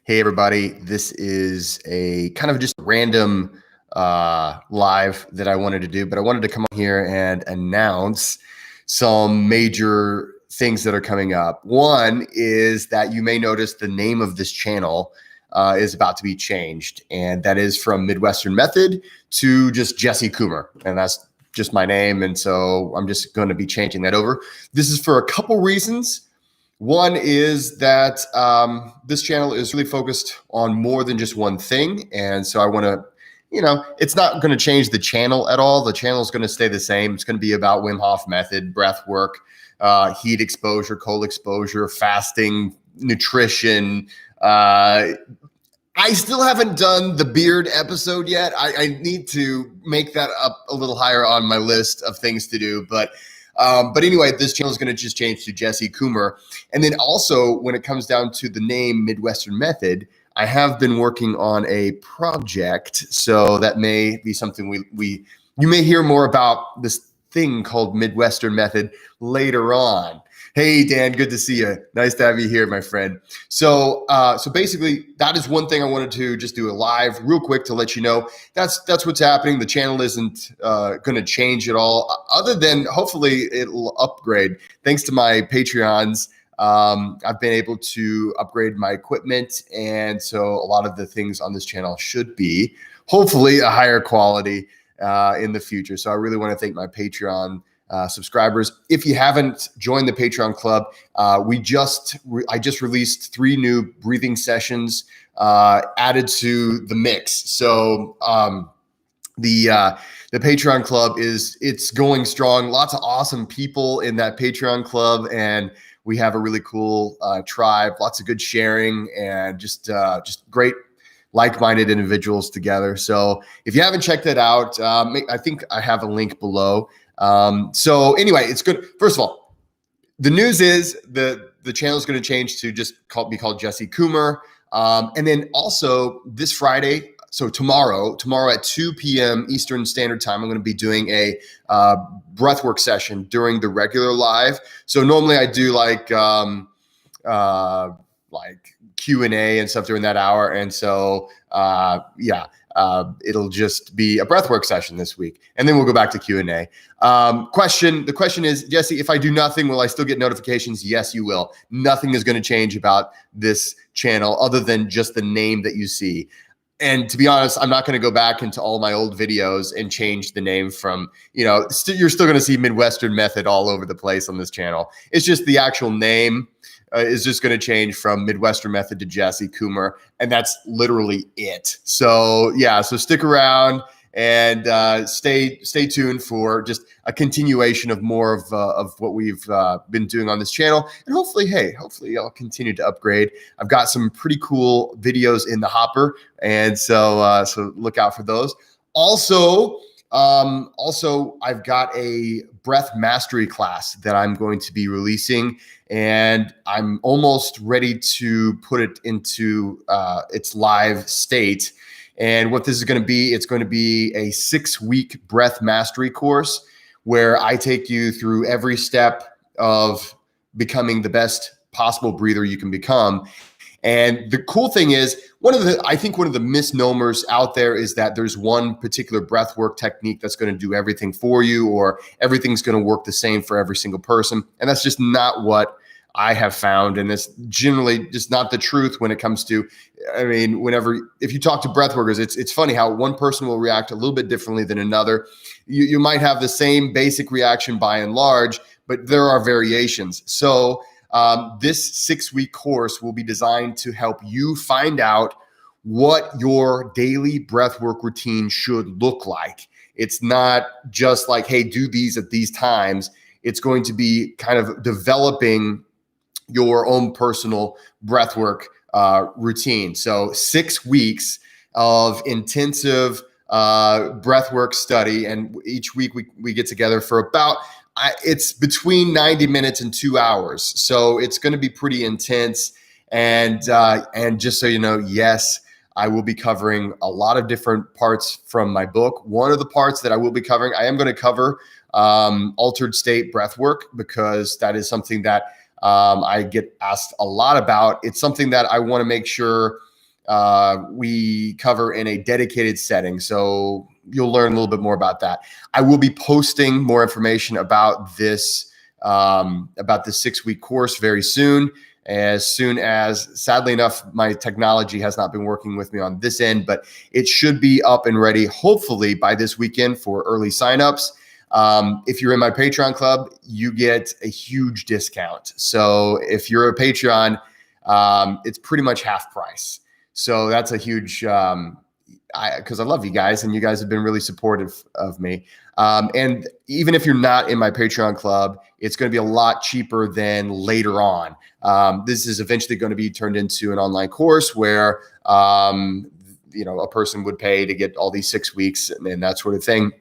Hey everybody, this is a kind of just random live that I wanted to do, but I wanted to come on here and announce some major things that are coming up. One is that you may notice the name of this channel is about to be changed, and that is from Midwestern Method to just Jesse Coomer, and that's just my name, and so I'm just going to be changing that over. This is for a couple reasons. One is that this channel is really focused on more than just one thing. And so I want to, it's not going to change the channel at all. The channel is going to stay the same. It's going to be about Wim Hof method, breath work, heat exposure, cold exposure, fasting, nutrition. I still haven't done the beard episode yet. I need to make that up a little higher on my list of things to do. But anyway, this channel is going to just change to Jesse Coomer. And then also when it comes down to the name Midwestern Method, I have been working on a project. So that may be something you may hear more about this thing called Midwestern Method later on. Hey, Dan, good to see you. Nice to have you here, my friend. So basically, that is one thing I wanted to just do a live real quick to let you know. That's what's happening. The channel isn't going to change at all, other than hopefully it'll upgrade. Thanks to my Patreons, I've been able to upgrade my equipment, and so a lot of the things on this channel should be hopefully a higher quality in the future. So I really want to thank my Patreon subscribers. If you haven't joined the Patreon club, I just released 3 new breathing sessions added to the mix. So the Patreon club it's going strong. Lots of awesome people in that Patreon club, and we have a really cool tribe. Lots of good sharing and just great like-minded individuals together. So if you haven't checked that out, I think I have a link below. So anyway, it's good. First of all, the news is the channel is going to change to just be called Jesse Coomer. And then also this Friday, so tomorrow at 2 p.m. Eastern Standard Time, I'm going to be doing a breathwork session during the regular live. So normally I do like Q&A and stuff during that hour. And so, it'll just be a breathwork session this week, and then we'll go back to Q&A. The question is, Jesse, if I do nothing, will I still get notifications? Yes, you will. Nothing is going to change about this channel other than just the name that you see. And to be honest, I'm not going to go back into all my old videos and change the name from, you're still going to see Midwestern Method all over the place on this channel. It's just the actual name is just going to change from Midwestern Method to Jesse Coomer, and that's literally it. So yeah, so stick around and stay tuned for just a continuation of more of what we've been doing on this channel, and hopefully I'll continue to upgrade. I've got some pretty cool videos in the hopper, and so look out for those. Also, I've got a breath mastery class that I'm going to be releasing, and I'm almost ready to put it into its live state. And what this is going to be, it's going to be a 6-week breath mastery course where I take you through every step of becoming the best possible breather you can become. And the cool thing is, I think one of the misnomers out there is that there's one particular breathwork technique that's going to do everything for you, or everything's going to work the same for every single person. And that's just not what I have found. And it's generally just not the truth when it comes to, if you talk to breathworkers, it's funny how one person will react a little bit differently than another. You might have the same basic reaction by and large, but there are variations. So this 6-week course will be designed to help you find out what your daily breathwork routine should look like. It's not just like, hey, do these at these times. It's going to be kind of developing your own personal breathwork routine. So 6 weeks of intensive breathwork study, and each week we get together for about it's between 90 minutes and 2 hours. So it's going to be pretty intense. And just so you know, yes, I will be covering a lot of different parts from my book. One of the parts that I will be covering, I am going to cover altered state breathwork, because that is something that I get asked a lot about. It's something that I want to make sure we cover in a dedicated setting. So you'll learn a little bit more about that. I will be posting more information about this 6-week course very soon as, sadly enough, my technology has not been working with me on this end, but it should be up and ready hopefully by this weekend for early signups. If you're in my Patreon club, you get a huge discount. So if you're a Patreon, it's pretty much half price. So that's a huge, because I love you guys and you guys have been really supportive of me. And even if you're not in my Patreon club, it's going to be a lot cheaper than later on. This is eventually going to be turned into an online course where, a person would pay to get all these 6 weeks and that sort of thing.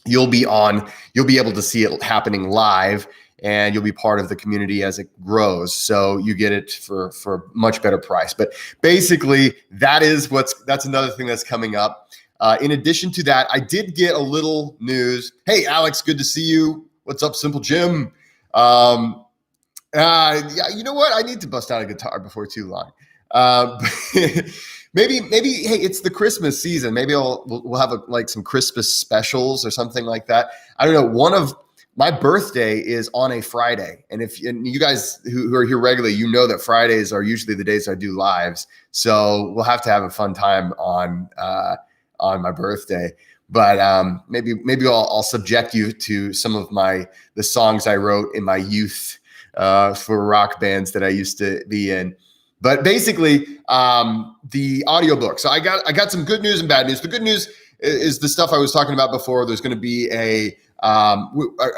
You'll be able to see it happening live, and you'll be part of the community as it grows. So you get it for a much better price. But basically, that's another thing that's coming up. In addition to that, I did get a little news. Hey, Alex, good to see you. What's up, Simple Jim? Yeah, you know what? I need to bust out a guitar before too long. Maybe, hey, it's the Christmas season. Maybe we'll have some Christmas specials or something like that. I don't know. My birthday is on a Friday. And you guys who are here regularly, you know that Fridays are usually the days I do lives. So we'll have to have a fun time on my birthday. But maybe I'll subject you to some of the songs I wrote in my youth for rock bands that I used to be in. But basically, the audiobook. So I got some good news and bad news. The good news is the stuff I was talking about before. There's going to be a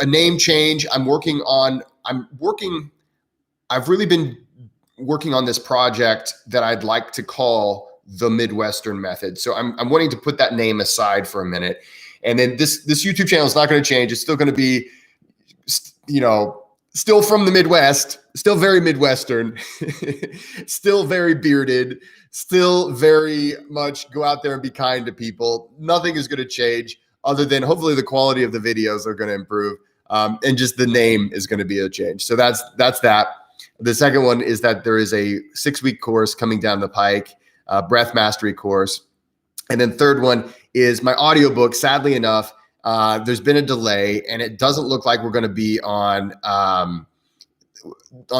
name change. I've really been working on this project that I'd like to call the Midwestern Method. So I'm wanting to put that name aside for a minute. And then this YouTube channel is not going to change. It's still going to be, still from the Midwest, still very Midwestern, still very bearded, still very much go out there and be kind to people. Nothing is going to change other than hopefully the quality of the videos are going to improve, and just the name is going to be a change. So that's that. The second one is that there is a 6-week course coming down the pike, breath mastery course. And then third one is my audiobook. Sadly enough, there's been a delay and it doesn't look like we're going to be on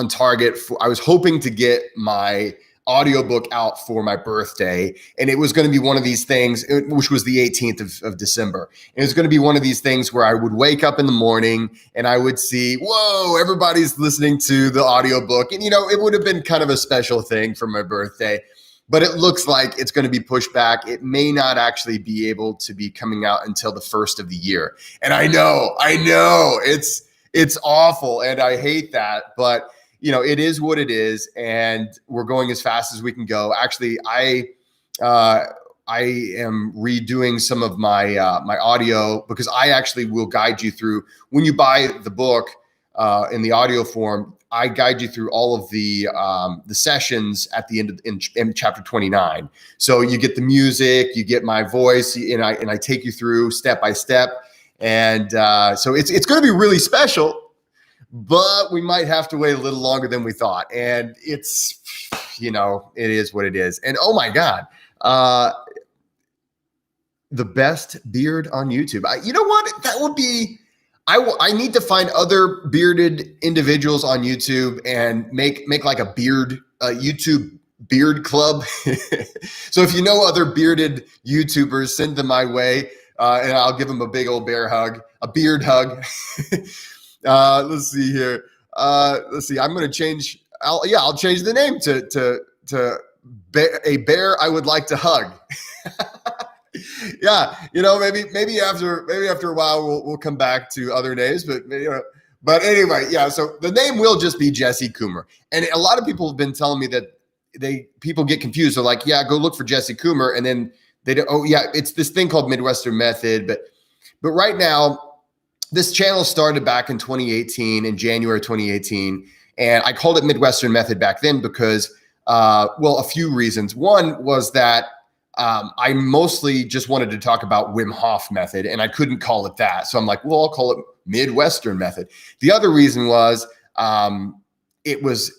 target. I was hoping to get my audiobook out for my birthday, and it was going to be one of these things, which was the 18th of December. It was going to be one of these things where I would wake up in the morning and I would see, whoa, everybody's listening to the audiobook. And, it would have been kind of a special thing for my birthday, but it looks like it's going to be pushed back. It may not actually be able to be coming out until the first of the year. And I know it's awful and I hate that, but it is what it is, and we're going as fast as we can go. Actually, I am redoing some of my audio, because I actually will guide you through when you buy the book in the audio form. I guide you through all of the sessions at the end in chapter 29. So you get the music, you get my voice, and I take you through step by step, and so it's going to be really special. But we might have to wait a little longer than we thought. And it's, it is what it is. And oh my God, the best beard on YouTube. You know what? That would be, I need to find other bearded individuals on YouTube and make like a YouTube beard club. So if you know other bearded YouTubers, send them my way, and I'll give them a big old beard hug. Let's see here. Let's see. I'm going to change. I'll change the name to a bear I would like to hug. Yeah, maybe after a while we'll come back to other names, but anyway, yeah. So the name will just be Jesse Coomer, and a lot of people have been telling me that people get confused. They're like, yeah, go look for Jesse Coomer, and then they don't. Oh yeah, it's this thing called Midwestern Method, but right now. This channel started back in 2018, in January 2018, and I called it Midwestern Method back then because, a few reasons. One was that I mostly just wanted to talk about Wim Hof method, and I couldn't call it that. So I'm like, well, I'll call it Midwestern Method. The other reason was it was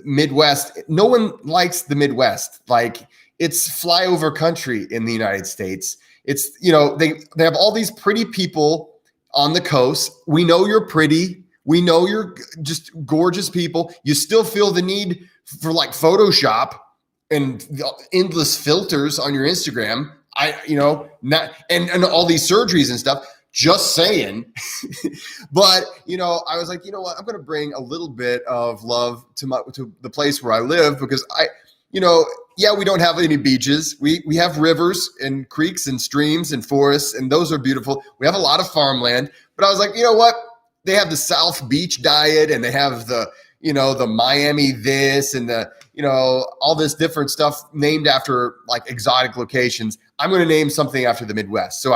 Midwest. No one likes the Midwest. Like, it's flyover country in the United States. It's, you know, they have all these pretty people on the coast. We know you're pretty. We know you're just gorgeous people. You still feel the need for like Photoshop and endless filters on your Instagram. And all these surgeries and stuff. Just saying. But, you know, I was like, you know what? I'm going to bring a little bit of love to the place where I live, because we don't have any beaches. We have rivers and creeks and streams and forests, and those are beautiful. We have a lot of farmland. But I was like, you know what? They have the South Beach diet, and they have the Miami this and all this different stuff named after like exotic locations. I'm going to name something after the Midwest.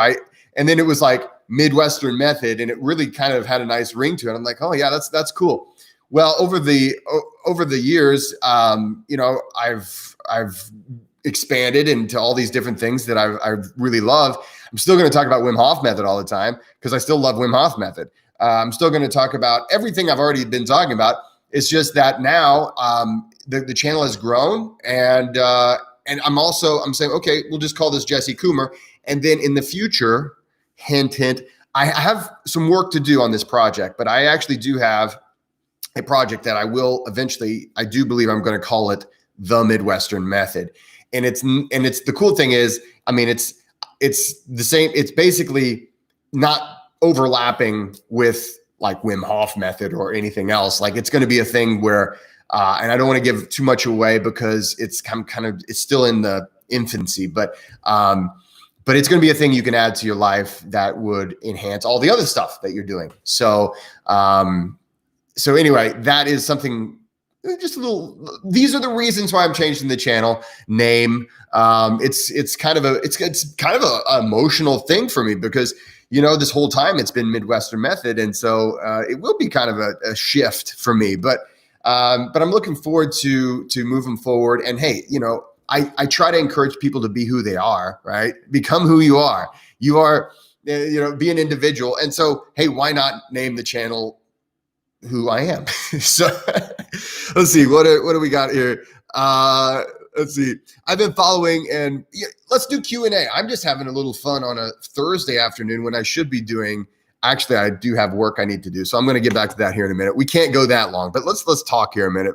And then it was like Midwestern method, and it really kind of had a nice ring to it. I'm like, oh yeah, that's cool. Well, over the years, I've expanded into all these different things that I really love. I'm still going to talk about Wim Hof method all the time because I still love Wim Hof method. I'm still going to talk about everything I've already been talking about. It's just that now the channel has grown, and I'm saying, okay, we'll just call this Jesse Coomer. And then in the future, hint, I have some work to do on this project, but I actually do have a project that I will eventually, I do believe I'm going to call it the Midwestern Method. And it's the cool thing is, I mean, it's the same. It's basically not overlapping with like Wim Hof method or anything else. Like, it's going to be a thing where, and I don't want to give too much away because it's it's still in the infancy, but it's going to be a thing you can add to your life that would enhance all the other stuff that you're doing. So anyway, that is something, just a little, these are the reasons why I'm changing the channel name. It's kind of a emotional thing for me because, this whole time it's been Midwestern Method. And so it will be kind of a shift for me, but I'm looking forward to moving forward. And hey, I try to encourage people to be who they are, right? Become who you are. You are, be an individual. And so, hey, why not name the channel who I am? So let's see, what do we got here? Let's see. I've been following, and let's do Q&A. I'm just having a little fun on a Thursday afternoon when I should be doing, actually, I do have work I need to do. So I'm going to get back to that here in a minute. We can't go that long, but let's talk here a minute.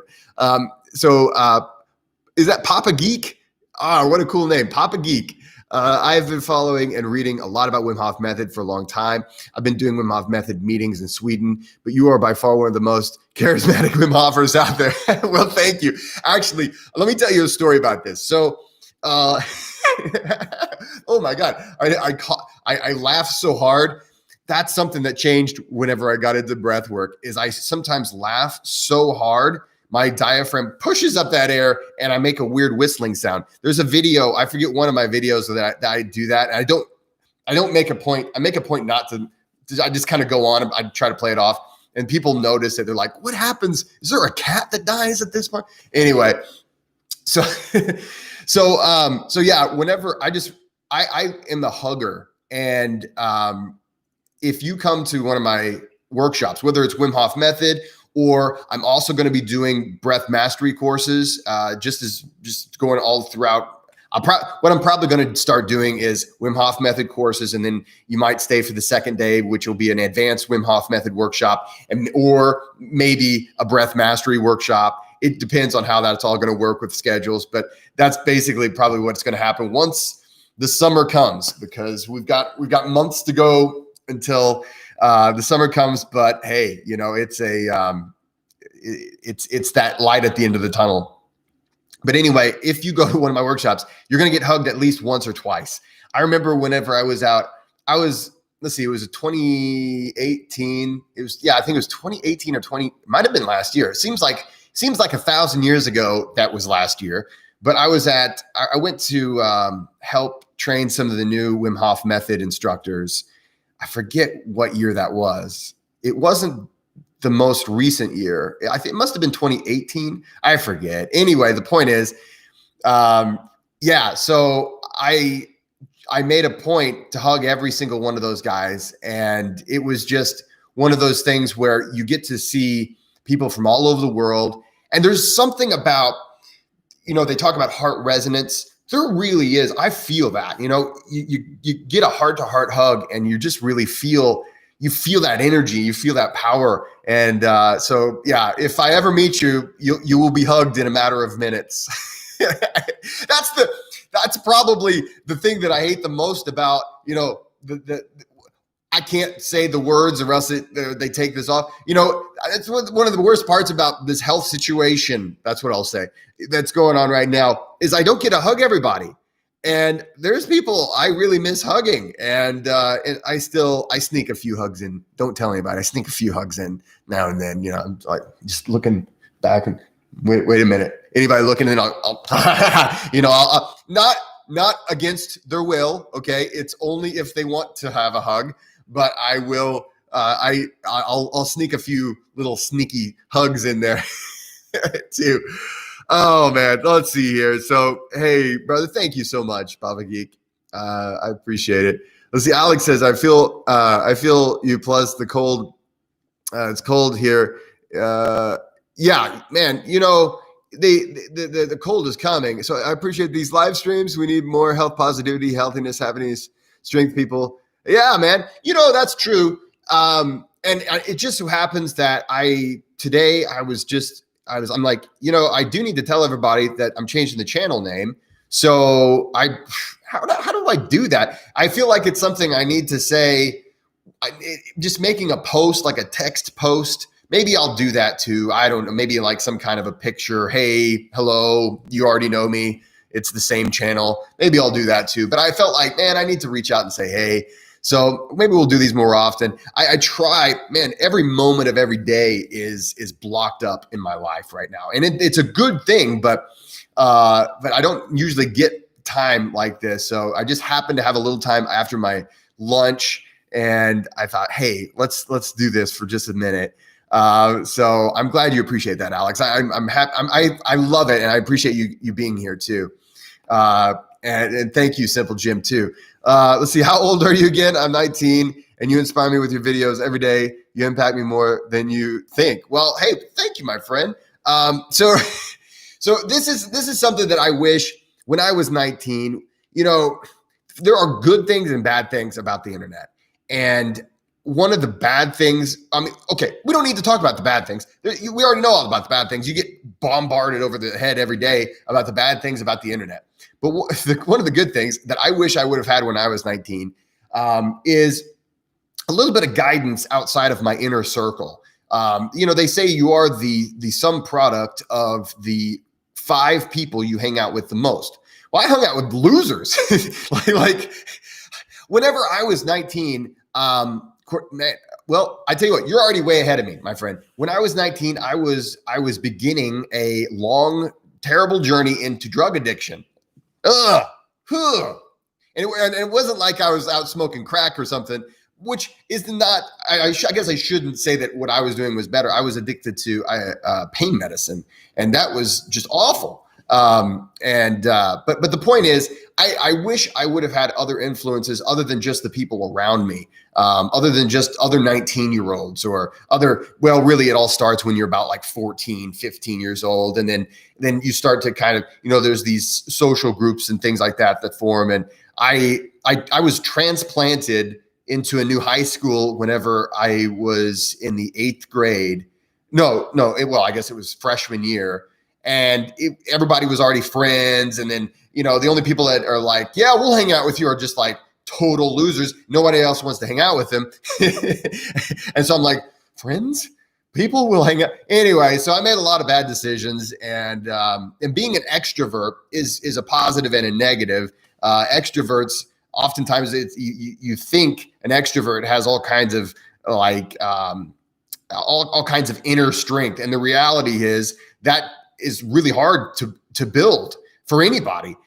Is that Papa Geek? What a cool name, Papa Geek. I've been following and reading a lot about Wim Hof Method for a long time. I've been doing Wim Hof Method meetings in Sweden, but you are by far one of the most charismatic Wim Hofers out there. Well, thank you. Actually, let me tell you a story about this. So, oh my God, I laughed so hard. That's something that changed whenever I got into breathwork. Is I sometimes laugh so hard, my diaphragm pushes up that air and I make a weird whistling sound. There's a video, I forget one of my videos that I do that. And I don't make a point. I make a point not to, I just kind of go on and I try to play it off, and people notice it. They're like, what happens? Is there a cat that dies at this point? Anyway, so yeah, whenever I am the hugger. And if you come to one of my workshops, whether it's Wim Hof Method, or I'm also going to be doing breath mastery courses, just going all throughout. What I'm probably going to start doing is Wim Hof Method courses, and then you might stay for the second day, which will be an advanced Wim Hof Method workshop, or maybe a breath mastery workshop. It depends on how that's all going to work with schedules, but that's basically probably what's going to happen once the summer comes, because we've got months to go until the summer comes. But hey, it's it's that light at the end of the tunnel. But anyway, if you go to one of my workshops, you're going to get hugged at least once or twice. I remember whenever I was out, let's see, it was a 2018. I think it was 2018 or 20, might have been last year. It seems like 1,000 years ago that was last year. But I went to help train some of the new Wim Hof Method instructors. I forget what year that was. It wasn't the most recent year. I think it must have been 2018. I forget. Anyway, the point is, so I made a point to hug every single one of those guys. And it was just one of those things where you get to see people from all over the world. And there's something about, they talk about heart resonance. There really is. I feel that, you get a heart to heart hug and you just really you feel that energy, you feel that power. And so, yeah, if I ever meet you, you will be hugged in a matter of minutes. That's probably the thing that I hate the most about, the I can't say the words or else they take this off. It's one of the worst parts about this health situation. That's what I'll say. That's going on right now is I don't get to hug everybody. And there's people I really miss hugging. And I sneak a few hugs in. Don't tell anybody. I sneak a few hugs in now and then. I'm like just looking back and wait a minute. Anybody looking in, I'll I'll not against their will. Okay. It's only if they want to have a hug. But I will. I'll sneak a few little sneaky hugs in there too. Oh man, let's see here. So hey, brother, thank you so much, Baba Geek. I appreciate it. Let's see. Alex says, I feel you. Plus the cold. It's cold here. Yeah, man. The cold is coming. So I appreciate these live streams. We need more health, positivity, healthiness, happiness, strength, people. Yeah, man. That's true. And it just so happens that I'm like, I do need to tell everybody that I'm changing the channel name. So how do I do that? I feel like it's something I need to say, just making a post, like a text post. Maybe I'll do that too. I don't know. Maybe like some kind of a picture. Hey, hello, you already know me. It's the same channel. Maybe I'll do that too. But I felt like, man, I need to reach out and say, hey. So maybe we'll do these more often. I try, man, every moment of every day is blocked up in my life right now. And it's a good thing, but I don't usually get time like this. So I just happened to have a little time after my lunch and I thought, hey, let's do this for just a minute. So I'm glad you appreciate that, Alex. I'm happy. I love it. And I appreciate you being here too. And thank you, Simple Jim, too. Let's see. How old are you again? I'm 19, and you inspire me with your videos every day. You impact me more than you think. Well, hey, thank you, my friend. So this is something that I wish when I was 19. There are good things and bad things about the internet, and one of the bad things. Okay, we don't need to talk about the bad things. We already know all about the bad things. You get bombarded over the head every day about the bad things about the internet. But one of the good things that I wish I would have had when I was 19 is a little bit of guidance outside of my inner circle. They say you are the sum product of the 5 people you hang out with the most. Well, I hung out with losers. like whenever I was 19, well, I tell you what, you're already way ahead of me, my friend. When I was 19, I was beginning a long, terrible journey into drug addiction. And it wasn't like I was out smoking crack or something, which is not, I guess I shouldn't say that what I was doing was better. I was addicted to pain medicine, and that was just awful. But the point is, I wish I would have had other influences other than just the people around me, other than just other 19-year-olds or really it all starts when you're about like 14, 15 years old. And then you start to kind of, there's these social groups and things like that form. And I was transplanted into a new high school whenever I was in the 8th grade. I guess it was freshman year. And everybody was already friends. And then, the only people that are like, yeah, we'll hang out with you are just like total losers. Nobody else wants to hang out with them. And so I'm like, friends? People will hang out. Anyway, so I made a lot of bad decisions. And being an extrovert is a positive and a negative. Extroverts, oftentimes you think an extrovert has all kinds of all kinds of inner strength. And the reality is that is really hard to build for anybody.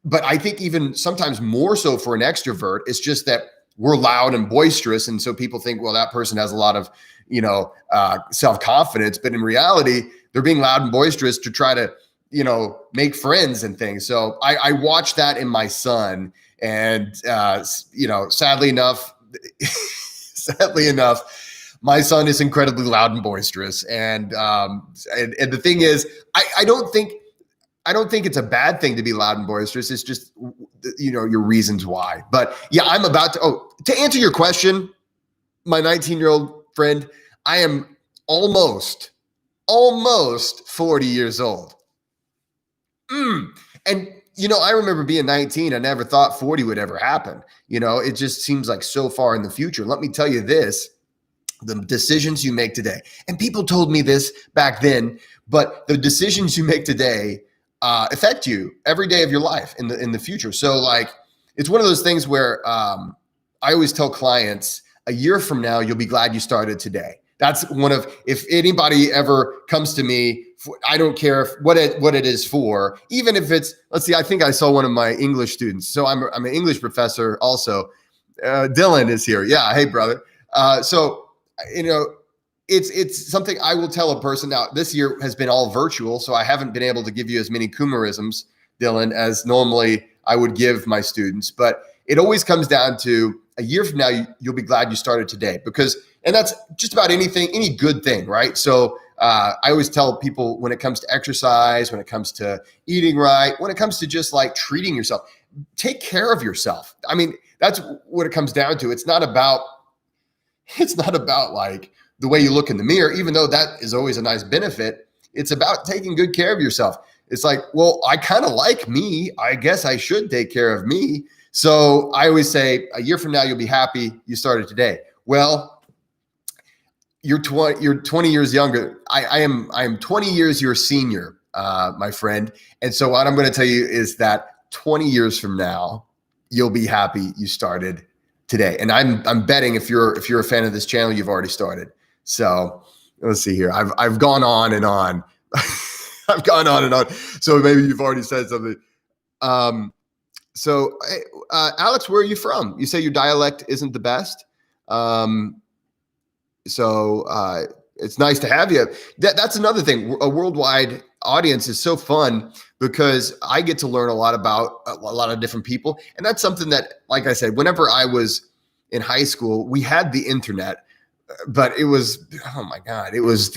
But I think even sometimes more so for an extrovert, it's just that we're loud and boisterous. And so people think, well, that person has a lot of, self-confidence. But in reality, they're being loud and boisterous to try to, make friends and things. So I watched that in my son. And, sadly enough, my son is incredibly loud and boisterous. And the thing is, I don't think I don't think it's a bad thing to be loud and boisterous. It's just, your reasons why. But yeah, I'm about to answer your question, my 19-year-old friend, I am almost 40 years old. And, I remember being 19. I never thought 40 would ever happen. It just seems like so far in the future. Let me tell you this, the decisions you make today, and people told me this back then, but the decisions you make today affect you every day of your life in the future. So like, it's one of those things where I always tell clients, a year from now, you'll be glad you started today. That's if anybody ever comes to me, I don't care what it is for, even if it's, let's see, I think I saw one of my English students. So I'm an English professor also. Dylan is here. Yeah. Hey, brother. So, it's something I will tell a person. Now, this year has been all virtual, so I haven't been able to give you as many Coomerisms, Dylan, as normally I would give my students. But it always comes down to a year from now, you'll be glad you started today, and that's just about anything, any good thing, right? So I always tell people, when it comes to exercise, when it comes to eating right, when it comes to just like treating yourself, take care of yourself. I mean, that's what it comes down to. It's not about like the way you look in the mirror, even though that is always a nice benefit. It's about taking good care of yourself. It's like, well, I kind of like me. I guess I should take care of me. So I always say, a year from now, you'll be happy you started today. Well, you're 20 years younger. I am 20 years your senior, my friend. And so what I'm going to tell you is that 20 years from now, you'll be happy you started today. And I'm betting if you're a fan of this channel, you've already started. So let's see here. I've gone on and on. I've gone on and on. So maybe you've already said something. So Alex, where are you from? You say your dialect isn't the best. So it's nice to have you. That's another thing. A worldwide audience is so fun because I get to learn a lot about a lot of different people. And that's something that, like I said, whenever I was in high school, we had the internet, but it was, oh my God, it was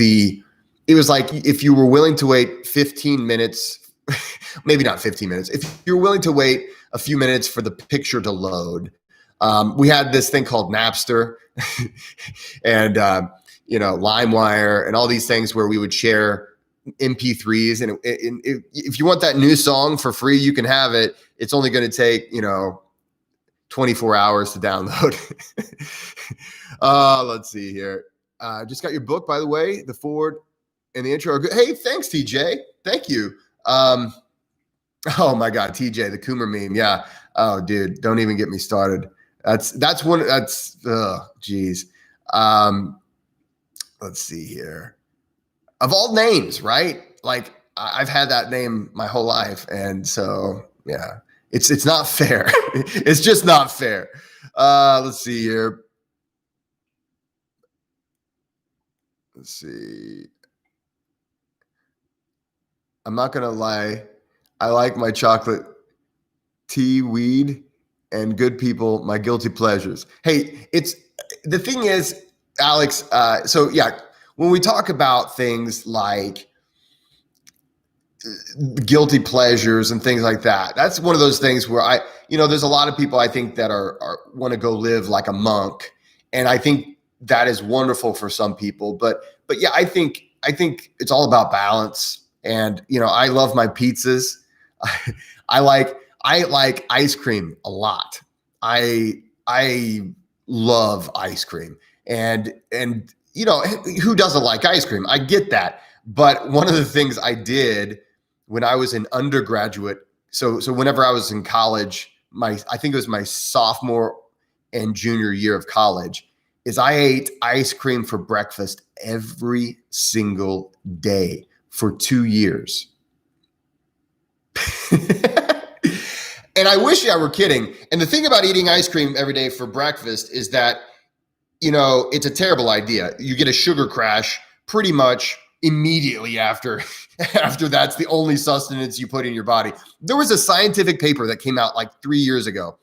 like, if you were willing to wait 15 minutes, maybe not 15 minutes, if you're willing to wait a few minutes for the picture to load, we had this thing called Napster and, LimeWire and all these things where we would share MP3s. And if you want that new song for free, you can have it. It's only going to take, 24 hours to download. Let's see here. Just got your book, by the way. The forward and the intro are good. Hey, thanks, TJ. Thank you. Oh my God, TJ, the Coomer meme. Yeah. Oh, dude, don't even get me started. Geez. Let's see here. Of all names, right? Like I've had that name my whole life. And so, yeah, it's not fair. It's just not fair. Let's see here. Let's see. I'm not going to lie. I like my chocolate tea, weed, and good people, my guilty pleasures. Hey, the thing is, Alex, so yeah, when we talk about things like guilty pleasures and things like that, that's one of those things where there's a lot of people I think that are want to go live like a monk. And I think that is wonderful for some people, but yeah, I think it's all about balance. And, I love my pizzas. I like ice cream a lot. I love ice cream and who doesn't like ice cream? I get that. But one of the things I did when I was an undergraduate, so whenever I was in college, I think it was my sophomore and junior year of college, is I ate ice cream for breakfast every single day for 2 years. And I wish I were kidding. And the thing about eating ice cream every day for breakfast is that, it's a terrible idea. You get a sugar crash pretty much immediately after that's the only sustenance you put in your body. There was a scientific paper that came out like 3 years ago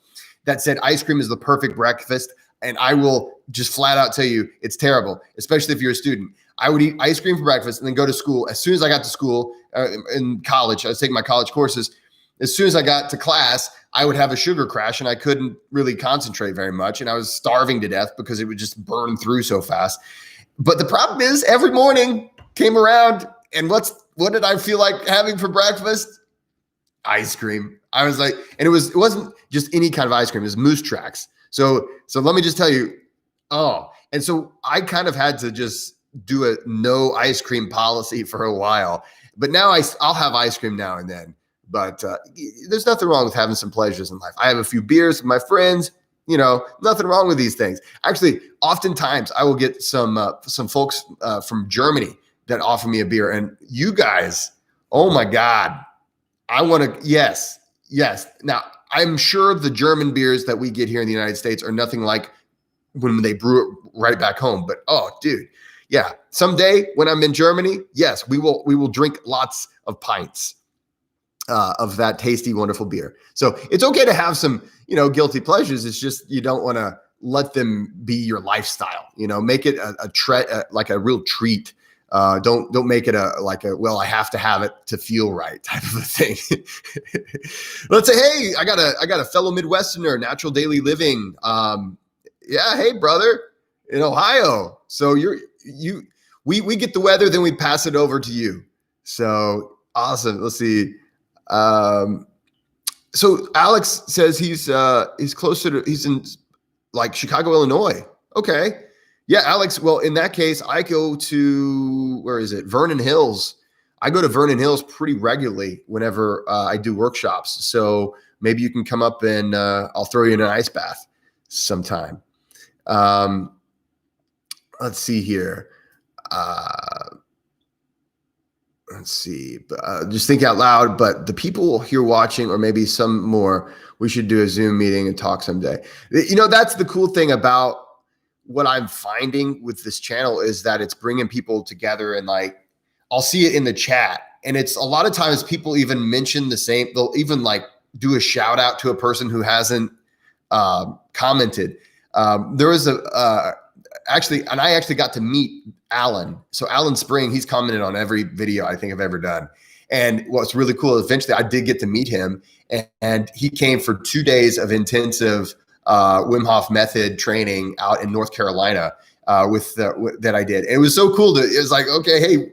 that said ice cream is the perfect breakfast. And I will just flat out tell you, it's terrible, especially if you're a student. I would eat ice cream for breakfast and then go to school. As soon as I got to school, in college. I was taking my college courses. As soon as I got to class, I would have a sugar crash and I couldn't really concentrate very much. And I was starving to death because it would just burn through so fast. But the problem is every morning came around and what did I feel like having for breakfast? Ice cream. I was like, and it wasn't just any kind of ice cream. It was Moose Tracks. So let me just tell you, and so I kind of had to just do a no ice cream policy for a while, but now I'll have ice cream now and then, but there's nothing wrong with having some pleasures in life. I have a few beers with my friends, nothing wrong with these things. Actually, oftentimes I will get some folks from Germany that offer me a beer, and you guys, oh my God, I want to, yes. Now, I'm sure the German beers that we get here in the United States are nothing like when they brew it right back home. But dude, yeah, someday when I'm in Germany, yes, we will drink lots of pints of that tasty, wonderful beer. So it's okay to have some, guilty pleasures. It's just you don't want to let them be your lifestyle. Make it like a real treat. Don't make it well, I have to have it to feel right type of a thing. Let's say, hey, I got a fellow Midwesterner, natural daily living. Hey brother, in Ohio. So we get the weather, then we pass it over to you. So awesome. Let's see. So Alex says he's in like Chicago, Illinois. Okay. Yeah, Alex. Well, in that case, I go to, where is it? Vernon Hills. I go to Vernon Hills pretty regularly whenever I do workshops. So maybe you can come up and I'll throw you in an ice bath sometime. Let's see here. Let's see. Just think out loud. But the people here watching, or maybe some more, we should do a Zoom meeting and talk someday. That's the cool thing about what I'm finding with this channel is that it's bringing people together, and like, I'll see it in the chat. And it's a lot of times people even mention the same, they'll even like do a shout out to a person who hasn't commented. There was I actually got to meet Alan. So Alan Spring, he's commented on every video I think I've ever done. And what's really cool, eventually I did get to meet him, and he came for 2 days of intensive Wim Hof method training out in North Carolina that I did. It was so cool it was like, okay, hey,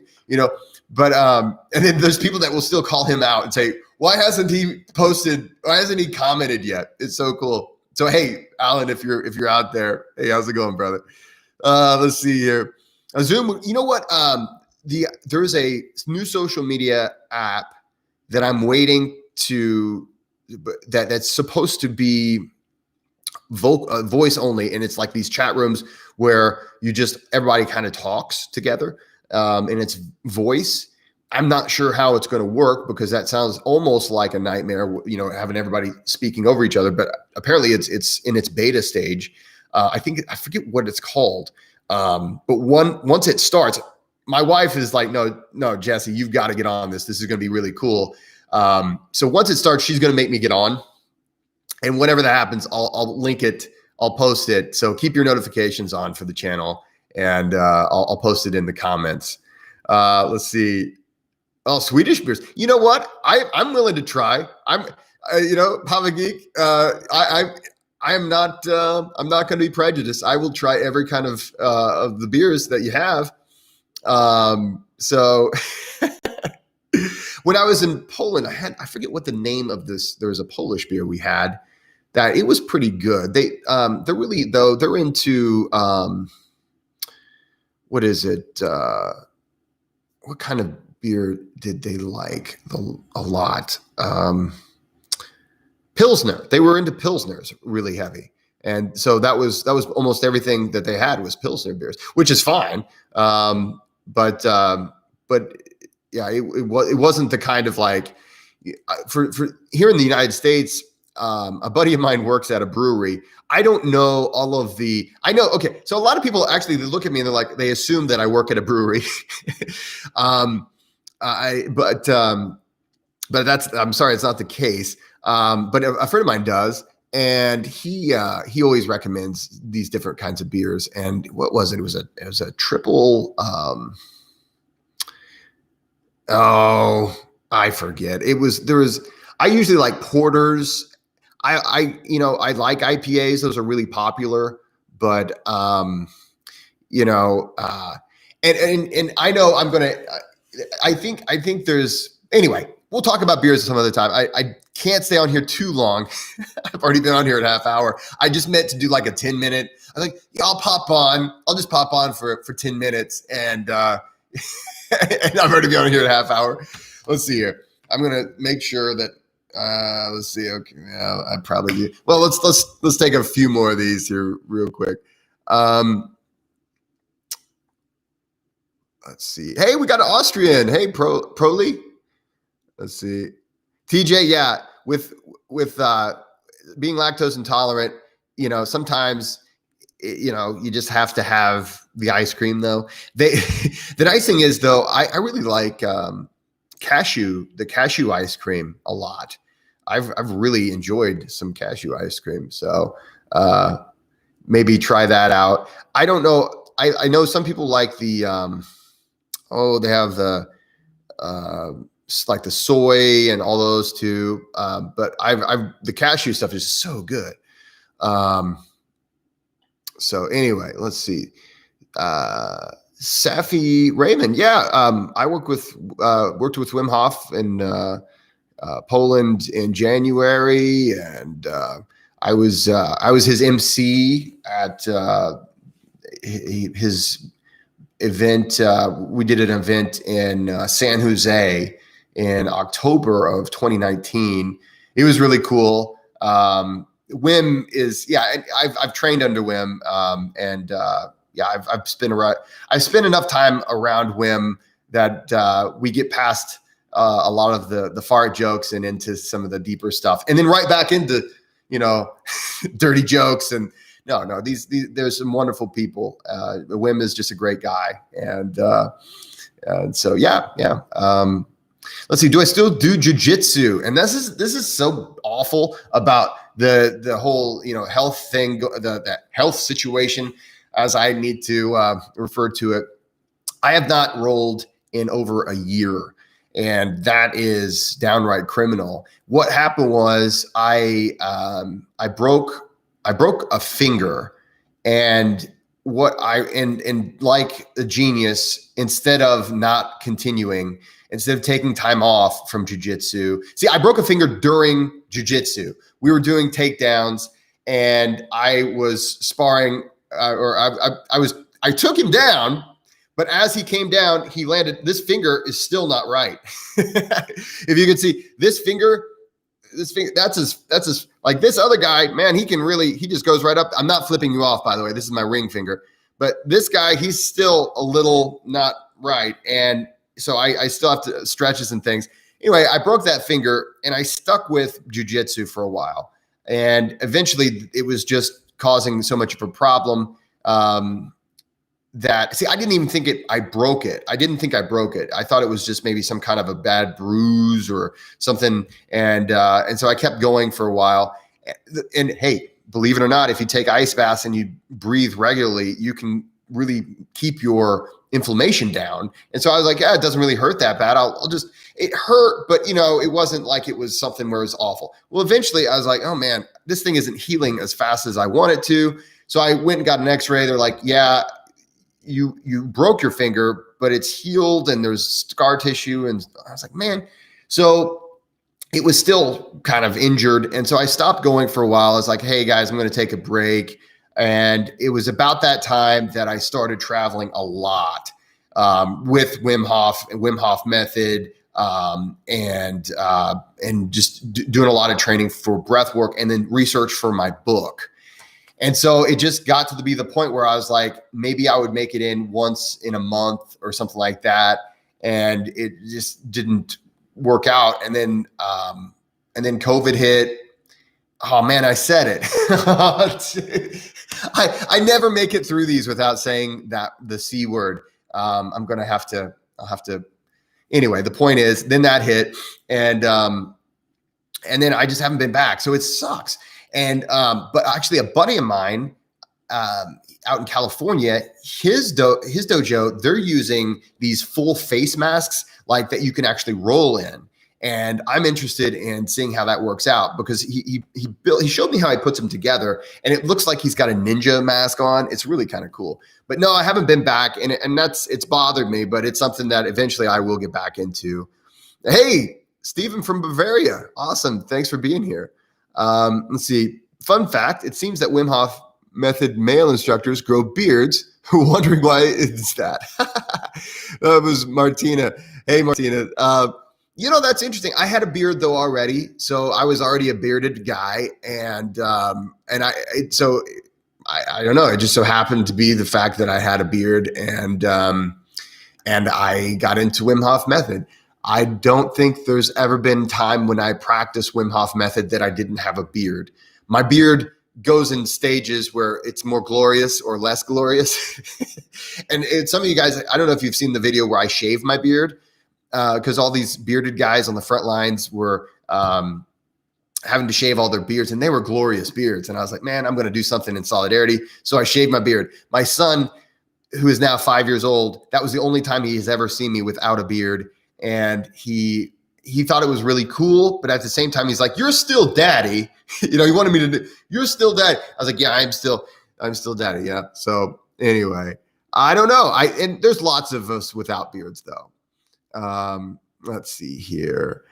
but and then there's people that will still call him out and say, why hasn't he commented yet? It's so cool. So, hey, Alan, if you're out there, hey, how's it going, brother? Let's see here. Zoom, you know what? There's a new social media app that I'm waiting to, that's supposed to be voice only, and it's like these chat rooms where everybody kind of talks together, and it's voice. I'm not sure how it's going to work because that sounds almost like a nightmare, having everybody speaking over each other. But apparently it's in its beta stage. I forget what it's called. But once it starts, my wife is like, no, Jesse, you've got to get on this. This is going to be really cool. So once it starts, she's going to make me get on. And whenever that happens, I'll link it. I'll post it. So keep your notifications on for the channel, and I'll post it in the comments. Let's see. Oh, Swedish beers. You know what? I'm willing to try. Pava Geek. I'm not going to be prejudiced. I will try every kind of the beers that you have. So when I was in Poland, I forget what the name of this. There was a Polish beer we had that it was pretty good. They're really, though, they're into what is it? What kind of beer did they like a lot? Pilsner. They were into Pilsners really heavy. And so that was almost everything that they had was Pilsner beers, which is fine. But yeah, it wasn't the kind of like for here in the United States. A buddy of mine works at a brewery. I don't know all of I know. Okay. So a lot of people actually, they look at me and they're like, they assume that I work at a brewery. But I'm sorry, it's not the case. But a friend of mine does, and he always recommends these different kinds of beers. And what was it? It was a triple, Oh, I forget. I usually like porters. I like IPAs. Those are really popular, but you know, and I know I'm gonna. I think there's anyway. We'll talk about beers some other time. I can't stay on here too long. I've already been on here a half hour. I just meant to do like a 10-minute. I think yeah, I'll pop on. I'll just pop on for 10 minutes and and I've already been on here a half hour. Let's see here. I'm gonna make sure that let's see. Okay, yeah, I probably do. Well, let's take a few more of these here real quick. Let's see. Hey, we got an Austrian. Hey, Proly. Let's see. TJ, yeah, with being lactose intolerant, sometimes you just have to have the ice cream though. The nice thing is though, I really like the cashew ice cream a lot. I've really enjoyed some cashew ice cream. So maybe try that out. I don't know. I know some people like the they have the like the soy and all those too. But the cashew stuff is so good. So anyway, let's see. Safi Raymond. Yeah. I worked with Wim Hof in Poland in January, and I was his MC at his event. We did an event in San Jose in October of 2019. It was really cool. Wim is, I've trained under Wim, and I've spent enough time around Wim that we get past a lot of the fart jokes and into some of the deeper stuff, and then right back into dirty jokes. And no, these there's some wonderful people. Wim is just a great guy, and so yeah. Let's see. Do I still do jiu-jitsu? And this is so awful about the whole health thing, the health situation, as I need to refer to it. I have not rolled in over a year, and that is downright criminal. What happened was I broke a finger, and like a genius, instead of not continuing, instead of taking time off from jiu-jitsu. See, I broke a finger during jiu-jitsu. We were doing takedowns, and I was sparring, I took him down, but as he came down, he landed. This finger is still not right. If you can see this finger, that's his, like this other guy, man, he just goes right up. I'm not flipping you off, by the way. This is my ring finger, but this guy, he's still a little not right. And so I still have to stretches and things. Anyway, I broke that finger, and I stuck with jiu-jitsu for a while. And eventually it was just causing so much of a problem that, see, I didn't even think I broke it. I didn't think I broke it. I thought it was just maybe some kind of a bad bruise or something. And so I kept going for a while. And hey, believe it or not, if you take ice baths and you breathe regularly, you can really keep your inflammation down. And so I was like, yeah, it doesn't really hurt that bad. It hurt, but it wasn't like it was something where it was awful. Well, eventually I was like, oh man, this thing isn't healing as fast as I want it to. So I went and got an x-ray. They're like, yeah, you broke your finger, but it's healed and there's scar tissue. And I was like, man, so it was still kind of injured. And so I stopped going for a while. I was like, hey guys, I'm going to take a break. And it was about that time that I started traveling a lot with Wim Hof and Wim Hof method, and just doing a lot of training for breathwork and then research for my book. And so it just got to be the point where I was like, maybe I would make it in once in a month or something like that. And it just didn't work out. And then COVID hit. Oh man, I said it. I never make it through these without saying the C word. I'll have to, anyway, the point is then that hit, and then I just haven't been back. So it sucks. And, but actually a buddy of mine, out in California, his dojo, they're using these full face masks. like that you can actually roll in. And I'm interested in seeing how that works out, because he showed me how he puts them together, and it looks like he's got a ninja mask on. It's really kind of cool. But no, I haven't been back, and it's bothered me, but it's something that eventually I will get back into. Hey, Stephen from Bavaria. Awesome. Thanks for being here. Let's see. Fun fact, it seems that Wim Hof method male instructors grow beards. Wondering why is that? That was Martina. Hey, Martina. That's interesting. I had a beard though already, so I was already a bearded guy, and I don't know. It just so happened to be the fact that I had a beard, and I got into Wim Hof method. I don't think there's ever been time when I practiced Wim Hof method that I didn't have a beard. My beard goes in stages where it's more glorious or less glorious. And some of you guys, I don't know if you've seen the video where I shave my beard, because all these bearded guys on the front lines were having to shave all their beards, and they were glorious beards. And I was like, man, I'm going to do something in solidarity. So I shaved my beard. My son, who is now 5 years old, that was the only time he has ever seen me without a beard. And he thought it was really cool, but at the same time, he's like, you're still daddy. He wanted me to do, you're still daddy. I was like, yeah, I'm still daddy. Yeah. So anyway, I don't know. And there's lots of us without beards though. Let's see here.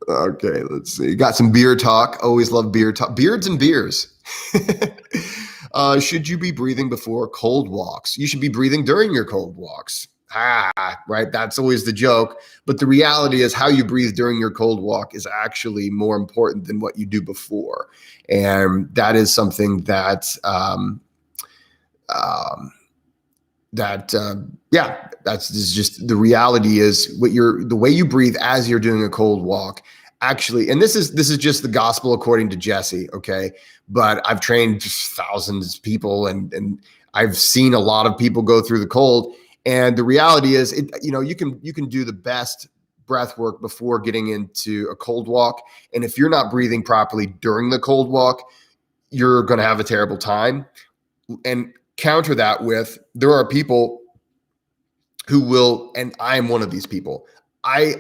Okay, let's see. Got some beer talk. Always love beer talk. Beards and beers. Should you be breathing before cold walks? You should be breathing during your cold walks. Right. That's always the joke. But the reality is how you breathe during your cold walk is actually more important than what you do before. And that is something that's just the reality is the way you breathe as you're doing a cold walk actually, and this is just the gospel according to Jesse. Okay. But I've trained thousands of people and I've seen a lot of people go through the cold. And the reality is you can do the best breath work before getting into a cold walk. And if you're not breathing properly during the cold walk, you're going to have a terrible time. And counter that with, there are people who will, and I'm one of these people.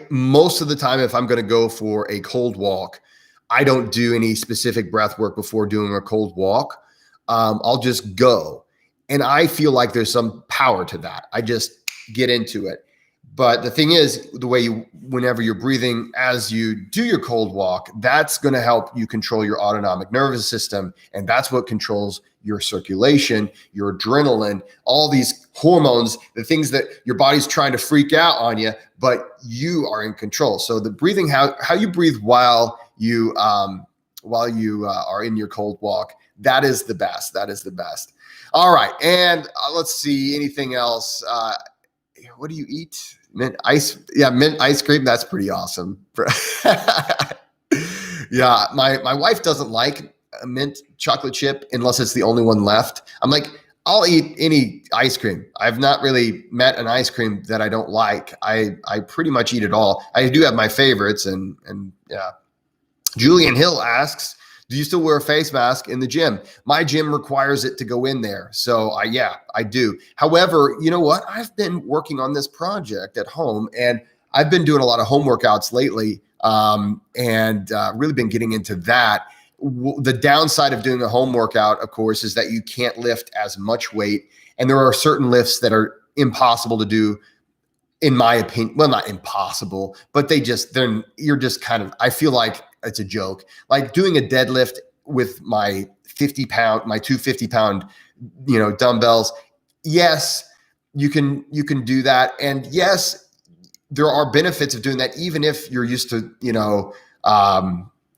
Most of the time, if I'm going to go for a cold walk, I don't do any specific breath work before doing a cold walk. I'll just go. And I feel like there's some power to that. I just get into it. But the thing is, whenever you're breathing as you do your cold walk, that's going to help you control your autonomic nervous system. And that's what controls your circulation, your adrenaline, all these hormones, the things that your body's trying to freak out on you, but you are in control. So the breathing, how you breathe while you are in your cold walk, that is the best. That is the best. All right. And let's see, anything else? What do you eat? Mint ice. Yeah. Mint ice cream. That's pretty awesome. Yeah. My wife doesn't like a mint chocolate chip unless it's the only one left. I'm like, I'll eat any ice cream. I've not really met an ice cream that I don't like. I pretty much eat it all. I do have my favorites and yeah. Julian Hill asks, do you still wear a face mask in the gym? My gym requires it to go in there. So I do. However, you know what? I've been working on this project at home and I've been doing a lot of home workouts lately and really been getting into that. The downside of doing a home workout, of course, is that you can't lift as much weight. And there are certain lifts that are impossible to do, in my opinion. Well, not impossible, but you're just kind of, I feel like it's a joke. Like doing a deadlift with my 250-pound, dumbbells. Yes, you can do that. And yes, there are benefits of doing that, even if you're used to,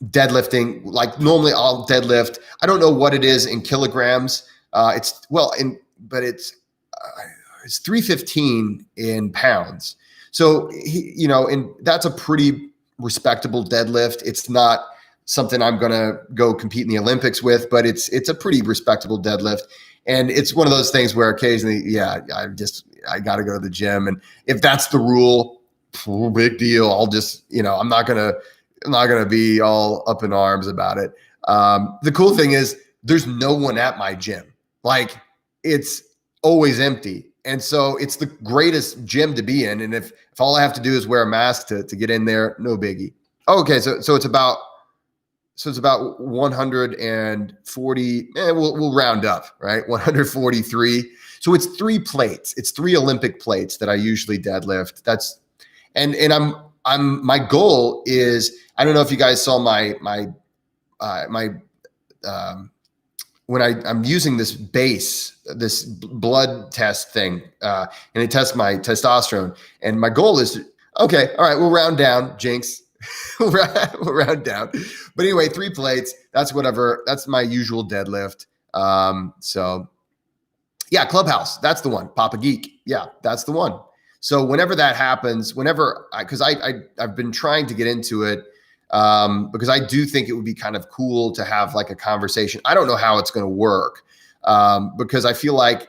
deadlifting. Like normally I'll deadlift. I don't know what it is in kilograms. It's 315 in pounds. So, and that's a pretty respectable deadlift. It's not something I'm going to go compete in the Olympics with, but it's a pretty respectable deadlift. And it's one of those things where occasionally, I got to go to the gym. And if that's the rule, big deal. I'll just, I'm not going to be all up in arms about it. The cool thing is there's no one at my gym. Like it's always empty. And so it's the greatest gym to be in. And if all I have to do is wear a mask to get in there, no biggie. Okay, so it's about 140. We'll round up, right? 143. So it's 3 plates. It's 3 Olympic plates that I usually deadlift. And my goal is, I don't know if you guys saw my when I'm using this blood test thing, and it tests my testosterone. And my goal is okay, all right, we'll round down, Jinx. we'll round down. But anyway, 3 plates. That's whatever. That's my usual deadlift. So yeah, Clubhouse. That's the one. Papa Geek. Yeah, that's the one. So whenever that happens, because I've been trying to get into it, because I do think it would be kind of cool to have like a conversation. I don't know how it's going to work, because I feel like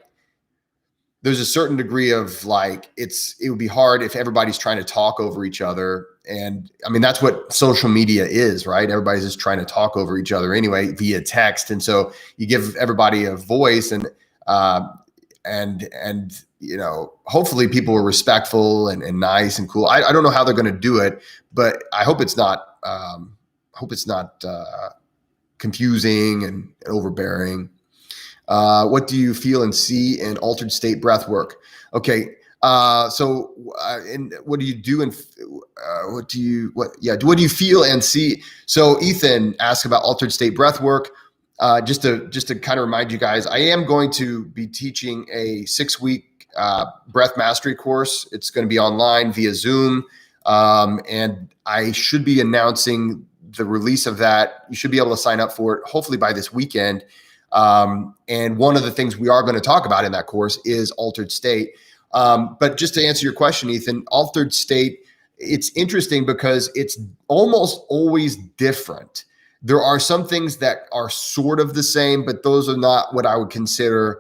there's a certain degree of like, it would be hard if everybody's trying to talk over each other. And I mean, that's what social media is, right? Everybody's just trying to talk over each other anyway, via text. And so you give everybody a voice, and you know, hopefully people are respectful and nice and cool. I don't know how they're going to do it, but I hope it's not, confusing and overbearing. What do you feel and see in altered state breath work? Okay. And what do you do? And what do you feel and see? So Ethan asked about altered state breath work. Just to kind of remind you guys, I am going to be teaching a 6-week breath mastery course. It's going to be online via Zoom. And I should be announcing the release of that. You should be able to sign up for it, hopefully by this weekend. And one of the things we are going to talk about in that course is altered state. But just to answer your question, Ethan, altered state, it's interesting because it's almost always different. There are some things that are sort of the same, but those are not what I would consider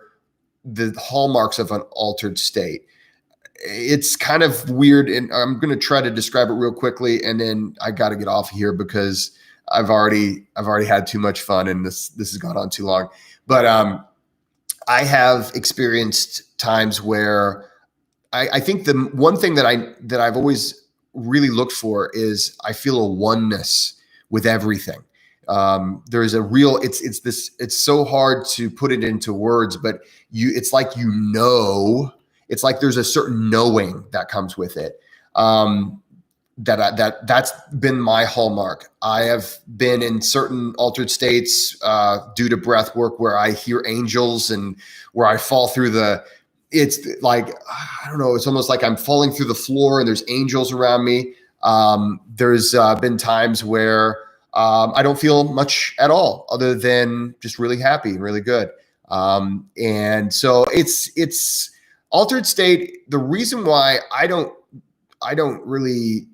the hallmarks of an altered state. It's kind of weird, and I'm going to try to describe it real quickly, and then I got to get off here because I've already had too much fun, and this has gone on too long. But I have experienced times where I think the one thing that I've always really looked for is I feel a oneness with everything. There's a real, it's so hard to put it into words, but it's like, it's like there's a certain knowing that comes with it. That's been my hallmark. I have been in certain altered states due to breath work where I hear angels and where I fall through it's like, I don't know, it's almost like I'm falling through the floor and there's angels around me. There's been times where I don't feel much at all other than just really happy and really good. And so it's altered state. The reason why I don't really,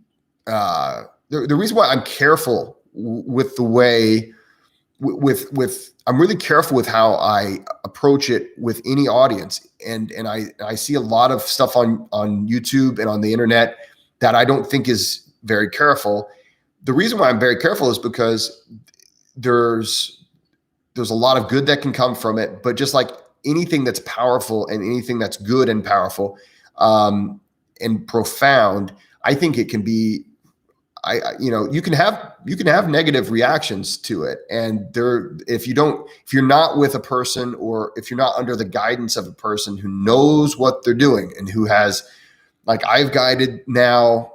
the reason why I'm careful with the way I'm really careful with how I approach it with any audience. And I see a lot of stuff on YouTube and on the internet that I don't think is very careful. The reason why I'm very careful is because there's a lot of good that can come from it, but just like anything that's powerful and anything that's good and powerful, and profound, I think it can be, you can have negative reactions to it. And if you're not with a person, or if you're not under the guidance of a person who knows what they're doing and who has, like I've guided now,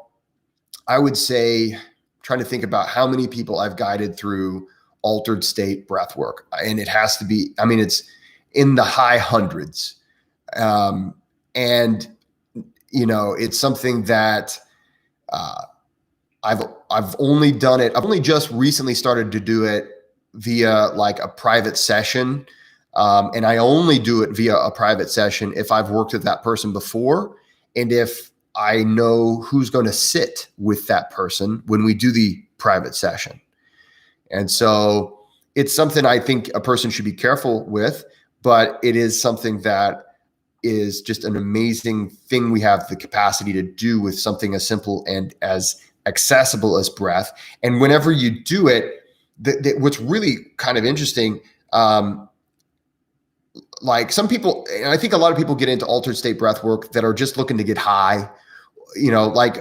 I would say, trying to think about how many people I've guided through altered state breath work. And it has to be, I mean, it's in the high hundreds. And it's something that, I've only done it. I've only just recently started to do it via like a private session. And I only do it via a private session if I've worked with that person before. And if I know who's going to sit with that person when we do the private session. And so it's something I think a person should be careful with, but it is something that is just an amazing thing we have the capacity to do with something as simple and as accessible as breath. And whenever you do it, what's really kind of interesting, like some people, and I think a lot of people get into altered state breath work that are just looking to get high, like,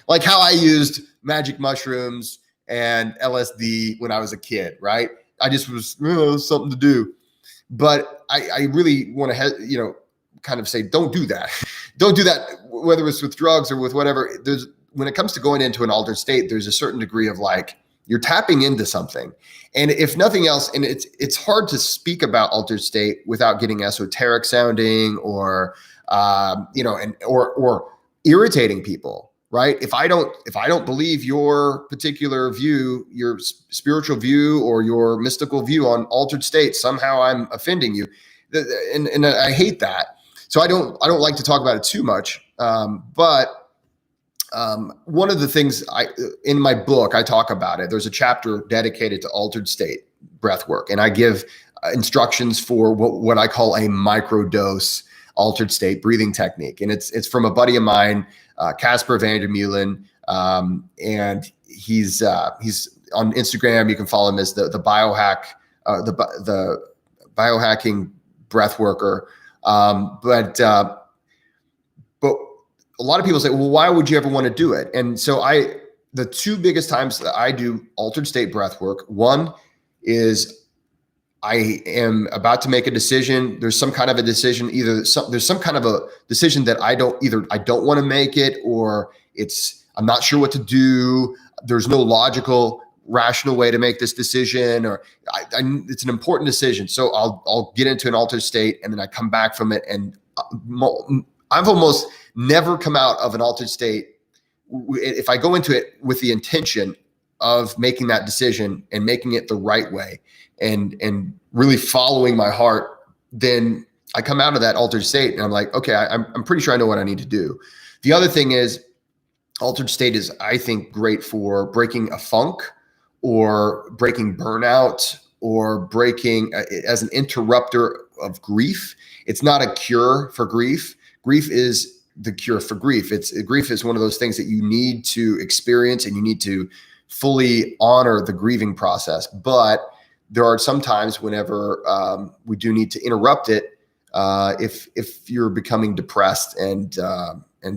like how I used magic mushrooms and LSD when I was a kid, right? I just was something to do. But I really want to, kind of say, don't do that. Don't do that, whether it's with drugs or with whatever. When it comes to going into an altered state, there's a certain degree of like, you're tapping into something. And if nothing else, and it's hard to speak about altered state without getting esoteric sounding or, or irritating people, right? If I don't believe your particular view, your spiritual view or your mystical view on altered state, somehow I'm offending you. And I hate that. So I don't like to talk about it too much. But one of the things in my book, I talk about it. There's a chapter dedicated to altered state breath work, and I give instructions for what I call a microdose altered state breathing technique. And it's from a buddy of mine, Casper van der Meulen, and he's on Instagram. You can follow him as the biohack, the biohacking breath worker. But a lot of people say, well, why would you ever want to do it? And so the two biggest times that I do altered state breath work, one is I am about to make a decision. There's some kind of a decision, there's some kind of a decision that I don't want to make it, or I'm not sure what to do. There's no logical, rational way to make this decision, or it's an important decision. So I'll get into an altered state, and then I come back from it, and I've almost never come out of an altered state if I go into it with the intention of making that decision and making it the right way and really following my heart. Then I come out of that altered state and I'm like, okay, I'm pretty sure I know what I need to do. The other thing is, altered state is, I think, great for breaking a funk or breaking burnout or breaking as an interrupter of grief. It's not a cure for grief. Grief is the cure for grief. Grief is one of those things that you need to experience, and you need to fully honor the grieving process. But there are some times whenever we do need to interrupt it if you're becoming depressed and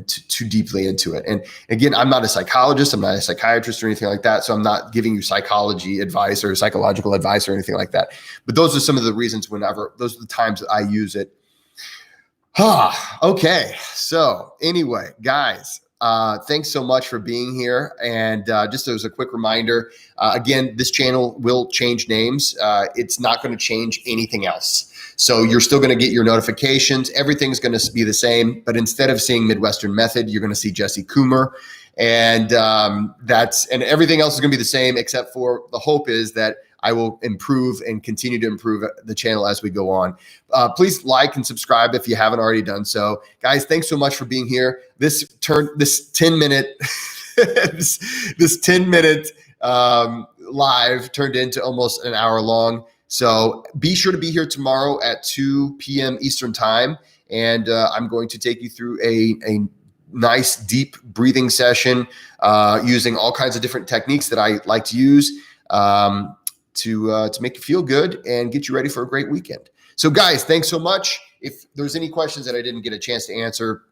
too deeply into it. And again, I'm not a psychologist, I'm not a psychiatrist or anything like that, so I'm not giving you psychology advice or psychological advice or anything like that. But those are some of the reasons those are the times that I use it. Okay. So anyway, guys, thanks so much for being here. And just as a quick reminder, again, this channel will change names. It's not going to change anything else. So you're still going to get your notifications. Everything's going to be the same, but instead of seeing Midwestern Method, you're going to see Jesse Coomer. And and everything else is going to be the same, except for the hope is that I will improve and continue to improve the channel as we go on. Please like and subscribe if you haven't already done so. Guys, thanks so much for being here. This 10-minute this 10-minute live turned into almost an hour long. So be sure to be here tomorrow at 2 p.m. Eastern time. And I'm going to take you through a nice deep breathing session using all kinds of different techniques that I like to use to make you feel good and get you ready for a great weekend. So guys, thanks so much. If there's any questions that I didn't get a chance to answer,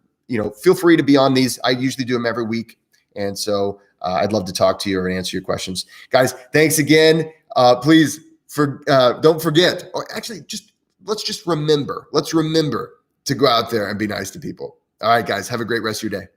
feel free to be on these. I usually do them every week. And so I'd love to talk to you or answer your questions. Guys, thanks again. Please don't forget, or actually let's remember to go out there and be nice to people. All right, guys, have a great rest of your day.